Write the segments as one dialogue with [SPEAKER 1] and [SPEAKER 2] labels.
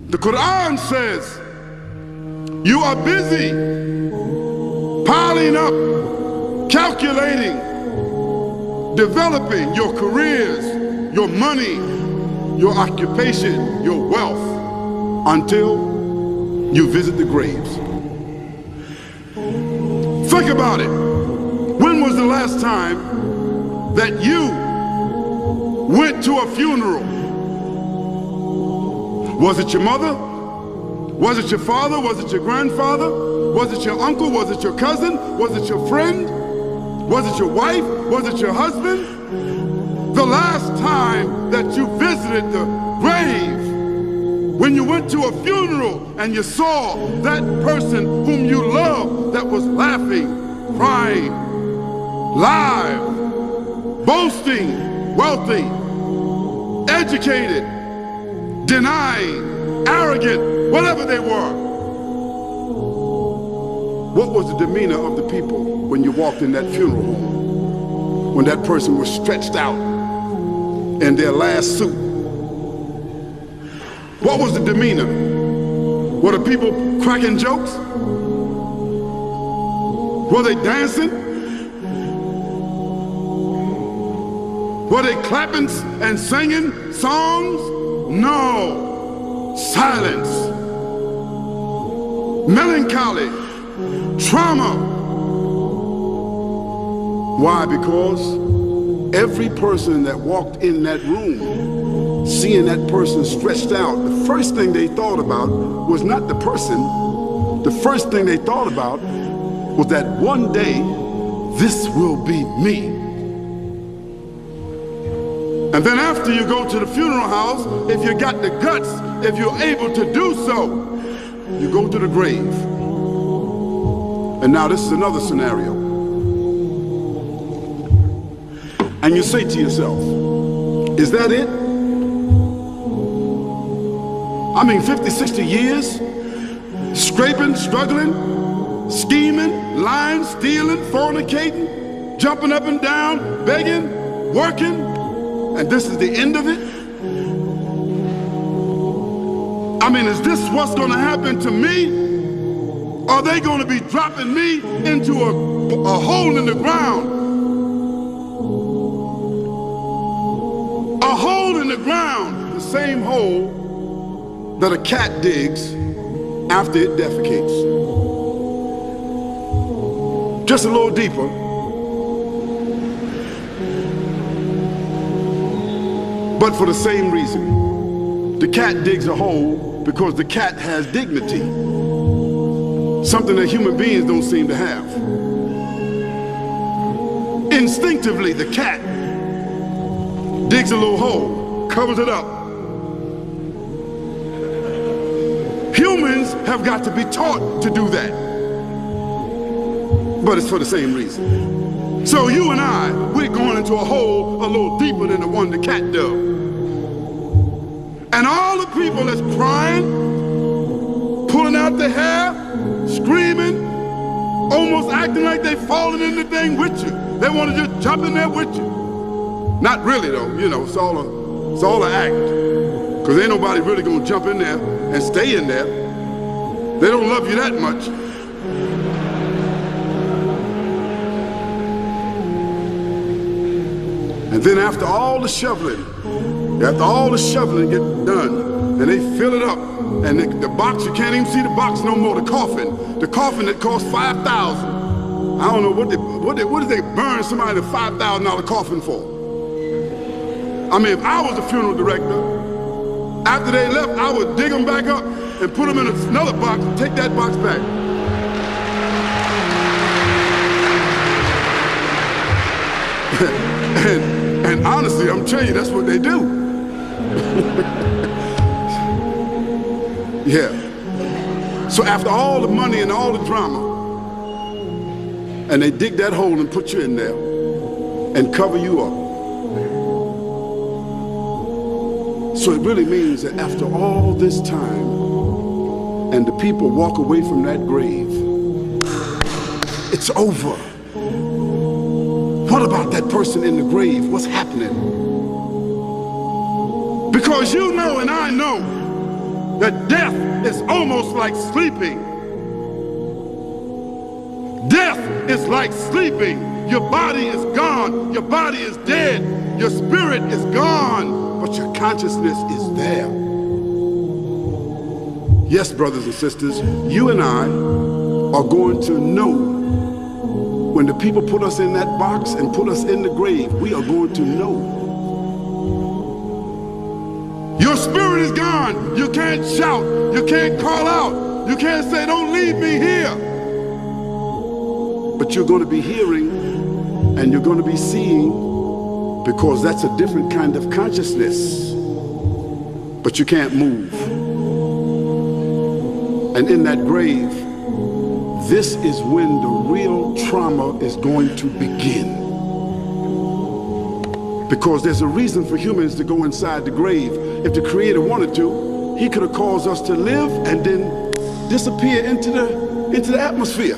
[SPEAKER 1] The Quran says, you are busy piling up, calculating, developing your careers, your money, your occupation, your wealth, until you visit the graves. Think about it. When was the last time that you went to a funeral? Was it your mother? Was it your father? Was it your grandfather? Was it your uncle? Was it your cousin? Was it your friend? Was it your wife? Was it your husband? The last time that you visited the grave, when you went to a funeral and you saw that person whom you loved that was laughing, crying, live, boasting, wealthy, educated, denying, arrogant, whatever they were. What was the demeanor of the people when you walked in that funeral home? When that person was stretched out in their last suit? What was the demeanor? Were the people cracking jokes? Were they dancing? Were they clapping and singing songs? No. Silence. Melancholy. Trauma. Why? Because every person that walked in that room, seeing that person stretched out, the first thing they thought about was not the person. The first thing they thought about was that one day, this will be me. And then after you go to the funeral house, if you got the guts, if you're able to do so, you go to the grave. And now this is another scenario. And you say to yourself, is that it? I mean, 50, 60 years, scraping, struggling, scheming, lying, stealing, fornicating, jumping up and down, begging, working, and this is the end of it? I mean, is this what's going to happen to me? Are they going to be dropping me into a hole in the ground? A hole in the ground, the same hole that a cat digs after it defecates. Just a little deeper. But for the same reason. The cat digs a hole because the cat has dignity. Something that human beings don't seem to have. Instinctively, the cat digs a little hole, covers it up. Humans have got to be taught to do that. But it's for the same reason. So you and I, we're going into a hole a little deeper than the one the cat dug. And all the people that's crying, pulling out their hair, screaming, almost acting like they're falling in the thing with you. They want to just jump in there with you. Not really though, you know, it's all an act. Because ain't nobody really gonna jump in there and stay in there. They don't love you that much. And then after all the shoveling get done, and they fill it up, and the box, you can't even see the box no more, the coffin that cost $5,000. I don't know what did they burn somebody a $5,000 coffin for? I mean, if I was a funeral director, after they left, I would dig them back up and put them in another box and take that box back. and honestly, I'm telling you, that's what they do. Yeah. So after all the money and all the drama, and they dig that hole and put you in there and cover you up. So it really means that after all this time, and the people walk away from that grave, it's over. What about that person in the grave? What's happening? Because you know and I know that death is almost like sleeping. Death is like sleeping. Your body is gone. Your body is dead. Your spirit is gone, but your consciousness is there. Yes, brothers and sisters, you and I are going to know when the people put us in that box and put us in the grave. We are going to know. Your spirit is gone. You can't shout. You can't call out. You can't say, don't leave me here. But you're going to be hearing and you're going to be seeing, because that's a different kind of consciousness. But you can't move. And in that grave, this is when the real trauma is going to begin. Because there's a reason for humans to go inside the grave. If the Creator wanted to, He could have caused us to live and then disappear into the atmosphere.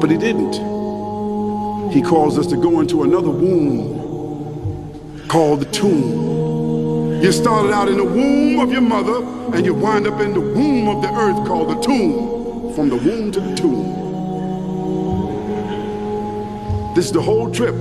[SPEAKER 1] But He didn't. He caused us to go into another womb called the tomb. You started out in the womb of your mother, and you wind up in the womb of the earth called the tomb. From the womb to the tomb. This is the whole trip.